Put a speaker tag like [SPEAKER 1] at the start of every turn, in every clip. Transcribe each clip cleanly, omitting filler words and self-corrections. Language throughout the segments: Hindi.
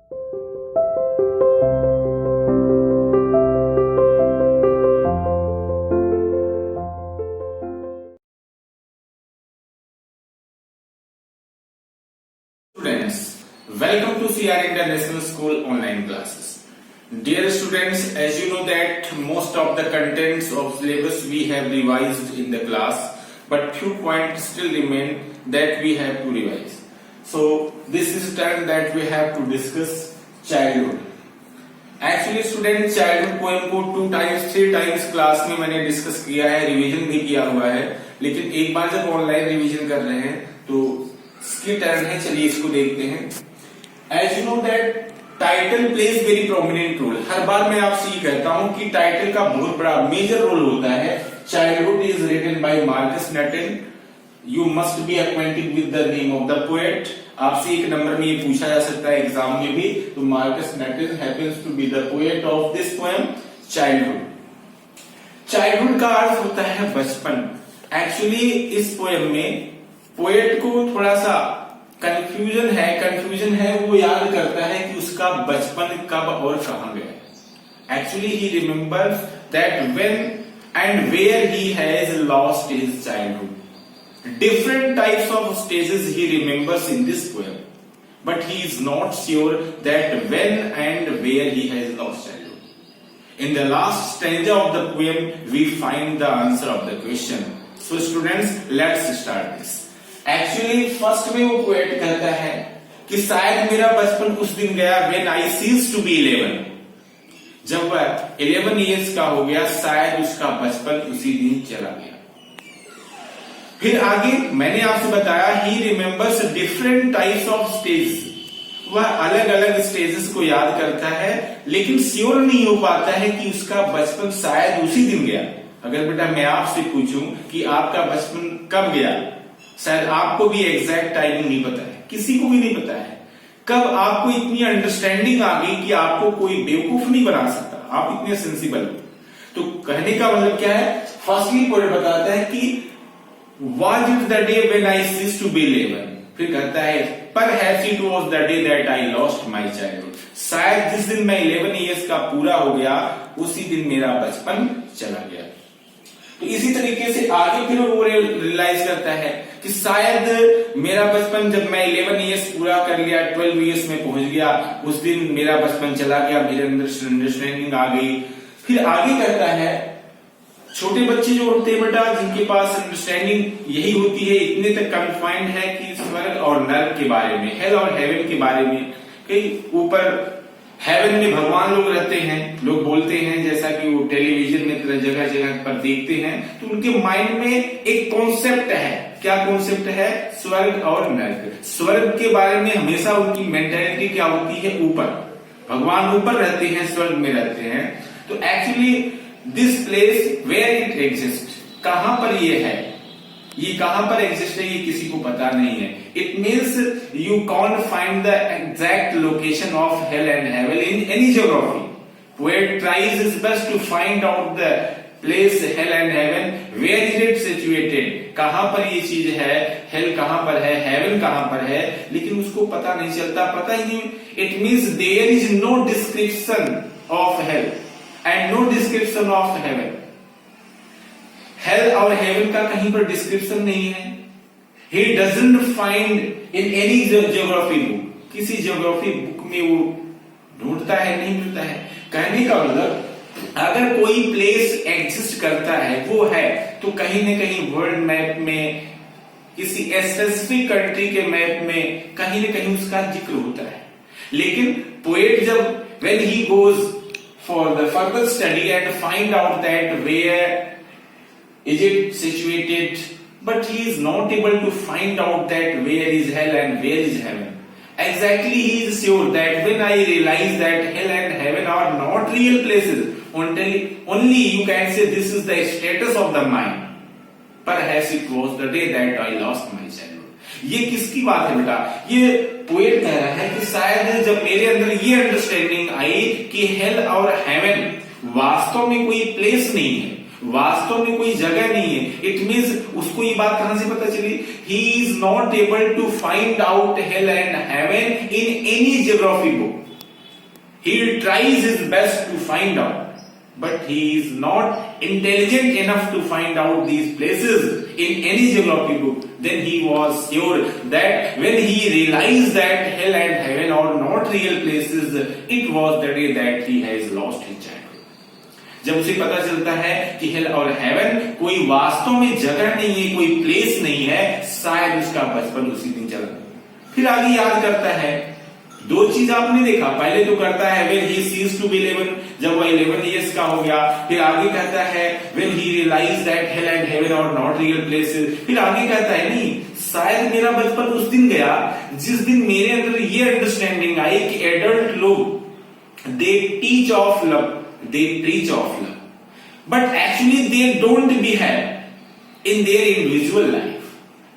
[SPEAKER 1] Students, welcome to CR International School online classes. Dear students, as you know that most of the contents of syllabus we have revised in the class, but few points still remain that we have to revise. So this is time that we have to discuss childhood. Actually student childhood poem को 2 टाइम्स 3 टाइम्स क्लास में मैंने डिस्कस किया है, रिवीजन भी किया हुआ है, लेकिन एक बार जब ऑनलाइन रिवीजन कर रहे हैं तो इसकी टर्न है, चलिए इसको देखते हैं। As you know that title plays very prominent role. हर बार मैं आपसे ये कहता हूं कि टाइटल का बहुत बड़ा मेजर रोल होता है। Childhood is written by Markus Natten. You must be acquainted with the name of the poet. आपसे एक नंबर में ये पूछा जा सकता है एग्जाम में भी, तो Markus Natten happens to be the poet of this poem childhood. Childhood का अर्थ होता है बचपन। एक्चुअली इस पोएम में पोएट को थोड़ा सा कंफ्यूजन है, वो याद करता है कि उसका बचपन कब और कहां गया। Actually he remembers that when and where he has lost his childhood. Different types of stages he remembers in this poem, but he is not sure that when and where he has lost childhood. In the last stanza of the poem, we find the answer of the question. So students, let's start this. Actually, first में वो poet कहता है कि शायद मेरा बचपन उस दिन गया when I ceased to be 11. जब वह 11 years का हो गया, शायद उसका बचपन उसी दिन चला गया। फिर आगे मैंने आपसे बताया he remembers different types of stage. वह अलग अलग स्टेजेस को याद करता है, लेकिन श्योर नहीं हो पाता है कि उसका बचपन शायद उसी दिन गया। अगर बेटा मैं आपसे पूछूं कि आपका बचपन कब गया, शायद आपको भी एग्जैक्ट टाइमिंग नहीं पता है, किसी को भी नहीं पता है। कब आपको इतनी अंडरस्टैंडिंग आ गई कि आपको कोई बेवकूफ नहीं बना सकता, आप इतने सेंसिबल हो। तो कहने का मतलब क्या है, फर्स्टली पोएट बताता है कि Was it the day when I ceased to be 11? फिर कहता है Perhaps it was the day that I lost my childhood. शायद जिस दिन मैं 11 years का पूरा हो गया, उसी दिन मेरा बचपन चला गया। तो इसी तरीके से आगे फिर वो रियलाइज करता है कि शायद मेरा बचपन जब मैं 11 years पूरा कर लिया, 12 years में पहुंच गया, उस दिन मेरा बचपन चला गया, मेरे अंदर अंडरस्टैंडिंग आ गई। फिर आगे कहता है छोटे बच्चे जो होते हैं बेटा, जिनके पास अंडरस्टैंडिंग यही होती है, इतने तक कन्फाइंड है कि स्वर्ग और नरक के बारे में, हेल और हेवन के बारे में, कहीं ऊपर हेवन में भगवान लोग रहते हैं, लोग बोलते हैं, जैसा कि वो टेलीविजन में जगह जगह पर देखते हैं, तो उनके माइंड में एक कॉन्सेप्ट है। क्या कॉन्सेप्ट है? स्वर्ग और नरक। स्वर्ग के बारे में हमेशा उनकी मेंटेलिटी क्या होती है, ऊपर, भगवान ऊपर रहते हैं, स्वर्ग में रहते हैं। तो actually this place where it exist, कहां पर ये है, ये कहां पर एग्जिस्ट है, ये किसी को पता नहीं है। It means you can't find the exact location of hell and heaven in any geography. Poet tries his best to find out the place hell and heaven, where is it situated, कहां पर ये चीज है, हेल कहां पर है, हेवन कहां पर है, लेकिन उसको पता नहीं चलता, पता ही नहीं। It means there is no description of hell and no description of heaven. Hell और हेवन का कहीं पर डिस्क्रिप्शन नहीं है। He doesn't find in any geography book, किसी ज्योग्राफी बुक में वो ढूंढता है, नहीं मिलता है। कहने का मतलब अगर कोई प्लेस एग्जिस्ट करता है, वो है, तो कहीं न कहीं वर्ल्ड मैप में, किसी स्पेसिफिक कंट्री के मैप में कहीं न कहीं उसका जिक्र होता है। लेकिन पोएट जब when he goes for the further study and find out that where is it situated, but he is not able to find out that where is hell and where is heaven. Exactly, he is sure that when I realize that hell and heaven are not real places, only you can say this is the status of the mind. Perhaps it was the day that I lost my childhood. ये किसकी बात है बेटा? ये पोएट कह रहा है कि शायद जब मेरे अंदर ये अंडरस्टैंडिंग आई कि हेल और हेवन वास्तव में कोई प्लेस नहीं है, वास्तव में कोई जगह नहीं है। इट मीन्स उसको ये बात कहां से पता चली? He is not able to find out hell and heaven in any geography book. He tries his best to find out, but he is not intelligent enough to find out these places in any geography book. Then he was sure that when he realized that hell and heaven are not real places, it was the day that he has lost his childhood. जब उसे पता चलता है कि हेल और हेवन कोई वास्तव में जगह नहीं है, कोई प्लेस नहीं है, शायद उसका बचपन उसी दिन चला गया। फिर आगे याद करता है, दो चीज आपने देखा, पहले तो करता है when he ceased to be 11, जब वह 11 years का हो गया। फिर आगे कहता है when he realized that hell and heaven are not real places। फिर आगे कहता है नहीं, शायद मेरा बचपन उस दिन गया जिस दिन मेरे अंदर ये अंडरस्टैंडिंग आई कि एडल्ट लोग they teach of love, they preach of love, but actually they don't behave in their individual life.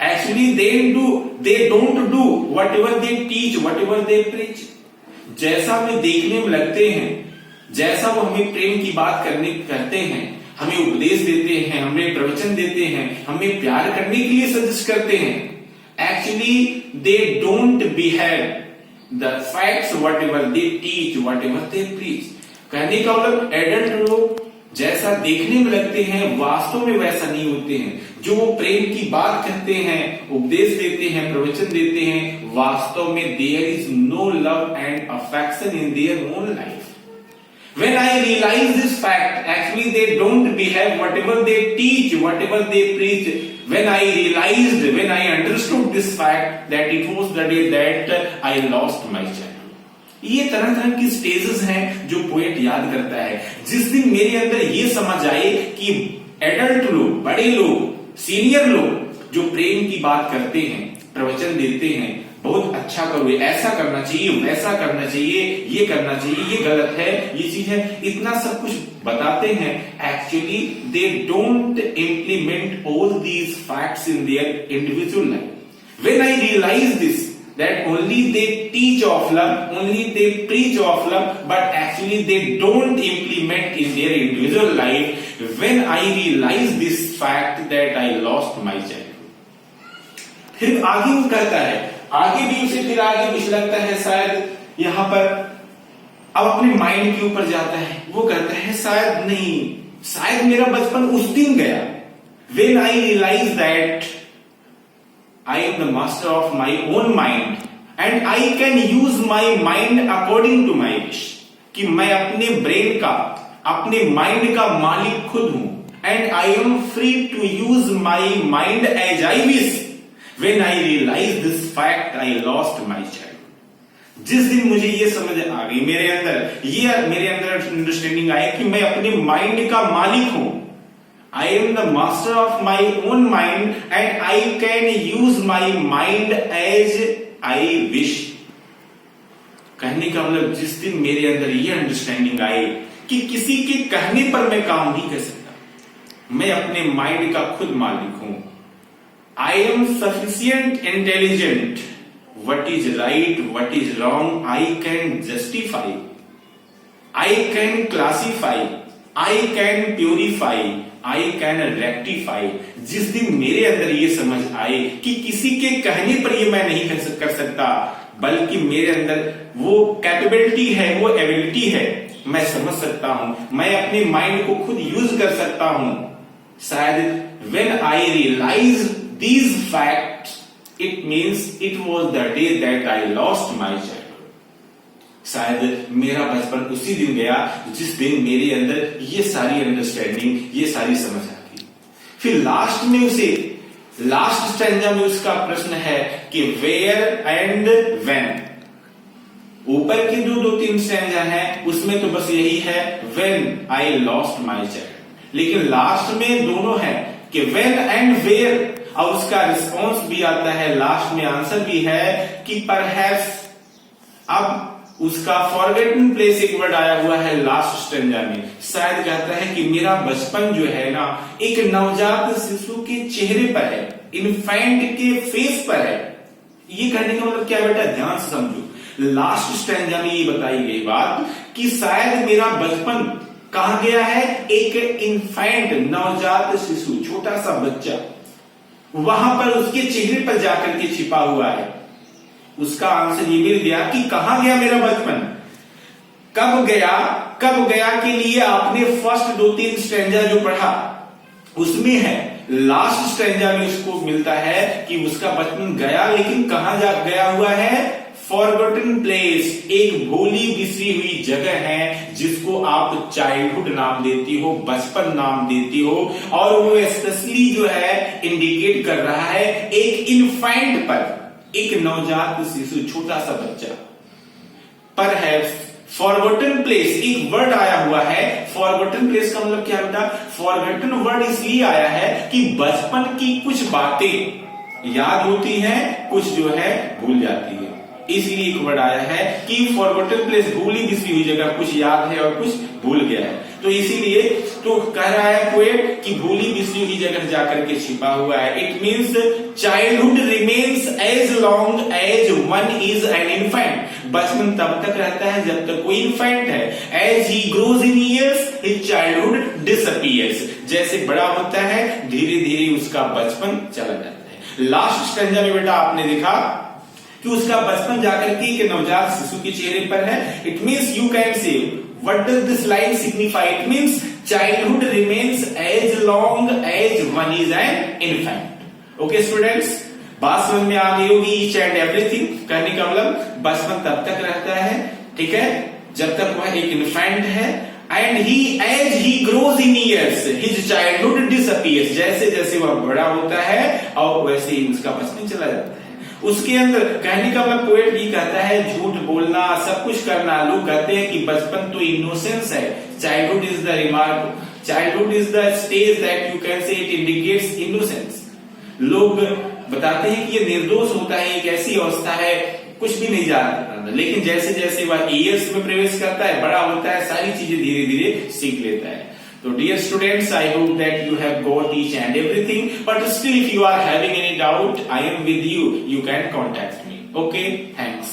[SPEAKER 1] Actually, they don't do whatever they teach, whatever they preach. जैसा वे देखने में लगते हैं, जैसा वो हमें प्रेम की बात करते हैं, हमें उपदेश देते हैं, हमें प्रवचन देते हैं, हमें प्यार करने के लिए सजेस्ट करते हैं, actually they don't behave the facts whatever they teach, whatever they preach. कहने का मतलब एडल्ट लोग जैसा देखने में लगते हैं वास्तव में वैसा नहीं होते हैं। जो वो प्रेम की बात कहते हैं, उपदेश देते हैं, प्रवचन देते हैं, वास्तव में there is no love and affection in their own life. When I realize this fact, actually they don't behave whatever they teach, whatever they preach. When I realized, when I understood this fact that it was the day that I lost my child. ये तरह तरह की स्टेजेस हैं जो पोएट याद करता है। जिस दिन मेरे अंदर ये समझ आए कि एडल्ट लोग, बड़े लोग, सीनियर लोग जो प्रेम की बात करते हैं, प्रवचन देते हैं, बहुत अच्छा करो, ऐसा करना चाहिए, वैसा करना चाहिए, ये करना चाहिए, ये गलत है, ये चीज है, इतना सब कुछ बताते हैं, actually they don't implement all these facts in their individual life. When I realise this that only they teach of love, only they preach of love, but actually they don't implement in their individual life. When I realize this fact that I lost my childhood. फिर आगे वो कहता है, आगे भी उसे फिर आगे कुछ लगता है, शायद यहाँ पर अब अपने माइंड के ऊपर जाता है, वो कहता है शायद नहीं, शायद मेरा बचपन उस दिन गया। When I realize that I am the master of my own mind and I can use my mind according to my wish. कि मैं अपने ब्रेन का, अपने माइंड का मालिक खुद हूं, and I am free to use my mind as I wish. When I realize this fact, I lost my child. जिस दिन मुझे ये समझ आ गई, मेरे अंदर अंडरस्टैंडिंग आई कि मैं अपने माइंड का मालिक हूं, I am the master of my own mind and I can use my mind as I wish. कहने का मतलब जिस दिन मेरे अंदर ये अंडरस्टैंडिंग आई कि किसी के कहने पर मैं काम नहीं कर सकता, मैं अपने माइंड का खुद मालिक हूं। I am sufficient intelligent. What is right, what is wrong, I can justify. I can classify. I can purify. I can rectify. जिस दिन मेरे अंदर ये समझ आए कि किसी के कहने पर ये मैं नहीं कर सकता, बल्कि मेरे अंदर वो कैपेबिलिटी है, वो एबिलिटी है, मैं समझ सकता हूं, मैं अपने माइंड को खुद यूज कर सकता हूं, शायद when I realize these facts, it means it was the day that I lost my child. शायद मेरा बचपन उसी दिन गया जिस दिन मेरे अंदर ये सारी अंडरस्टैंडिंग, ये सारी समझ आ गई। फिर लास्ट स्टैंजा में उसका प्रश्न है कि वेयर एंड व्हेन। ऊपर के जो 2-3 स्टैंजा हैं उसमें तो बस यही है when I lost my child, लेकिन लास्ट में दोनों है कि व्हेन एंड वेयर, और उसका रिस्पॉन्स भी आता है, लास्ट में आंसर भी है कि परहैप्स। अब उसका फॉरगेटन प्लेस एक वर्ड आया हुआ है लास्ट स्टैंजा में, शायद कहता है कि मेरा बचपन जो है ना एक नवजात शिशु के चेहरे पर है, इन्फेंट के फेस पर है। ये कहने का मतलब क्या बेटा, ध्यान से समझो। लास्ट स्टैंजा में ये बताई गई बात कि शायद मेरा बचपन कहां गया है, एक इन्फेंट, नवजात शिशु, छोटा सा बच्चा, वहां पर उसके चेहरे पर जाकर के छिपा हुआ है। उसका आंसर ये मिल गया कि कहां गया मेरा बचपन, कब गया के लिए आपने फर्स्ट 2-3 स्ट्रेंजर जो पढ़ा उसमें है, लास्ट स्ट्रेंजर में उसको मिलता है कि उसका बचपन गया, लेकिन कहां जा गया हुआ है? फॉरगॉटन प्लेस, एक भूली बिसरी हुई जगह है जिसको आप चाइल्डहुड नाम देती हो, बचपन नाम देती हो, और वो स्पेशली जो है इंडिकेट कर रहा है एक इन्फेंट पर, एक नवजात शिशु, छोटा सा बच्चा पर है। फॉरगॉटन प्लेस, एक वर्ड आया हुआ है, फॉरगॉटन प्लेस का मतलब क्या बेटा? फॉरगॉटन वर्ड इसलिए आया है कि बचपन की कुछ बातें याद होती हैं, कुछ जो है भूल जाती है, इसलिए एक वर्ड आया है कि फॉरगॉटन प्लेस, भूली बिसरी हुई जगह, कुछ याद है और कुछ भूल गया है। तो इसीलिए तो कह रहा है पोएट कि भूली बिसरी हुई जगह जाकर के छिपा हुआ है। It means childhood remains as long as one is an infant, बचपन तब तक रहता है जब तक कोई इन्फेंट है। As he grows in years his childhood disappears, जैसे बड़ा होता है धीरे धीरे उसका बचपन चला जाता है। लास्ट स्टेंजा में बेटा आपने देखा कि उसका बचपन जाकर के एक नवजात शिशु के चेहरे पर है। It means you can say what does this line signify? It means childhood remains as long as one is an infant. Okay students, बात समझ में आ गई होगी ईच एंड एवरीथिंग। कहने का मतलब बचपन तब तक रहता है, ठीक है, जब तक वह एक इन्फेंट है। And he as he grows in years his childhood disappears, जैसे जैसे वह बड़ा होता है और वैसे ही उसका बचपन चला जाता है। उसके अंदर कहने का मतलब पोएट ये कहता है झूठ बोलना, सब कुछ करना। लोग कहते हैं कि बचपन तो इनोसेंस है, childhood is the remark, childhood is the stage that you can से इट इंडिकेट्स इनोसेंस। लोग बताते हैं कि ये निर्दोष होता है, एक ऐसी अवस्था है कुछ भी नहीं जानता, लेकिन जैसे जैसे वह ईयर्स में प्रवेश करता है, बड़ा होता है, सारी चीजें धीरे धीरे सीख लेता है। So dear students, I hope that you have got each and everything, but still if you are having any doubt, I am with you. You can contact me. Okay, thanks.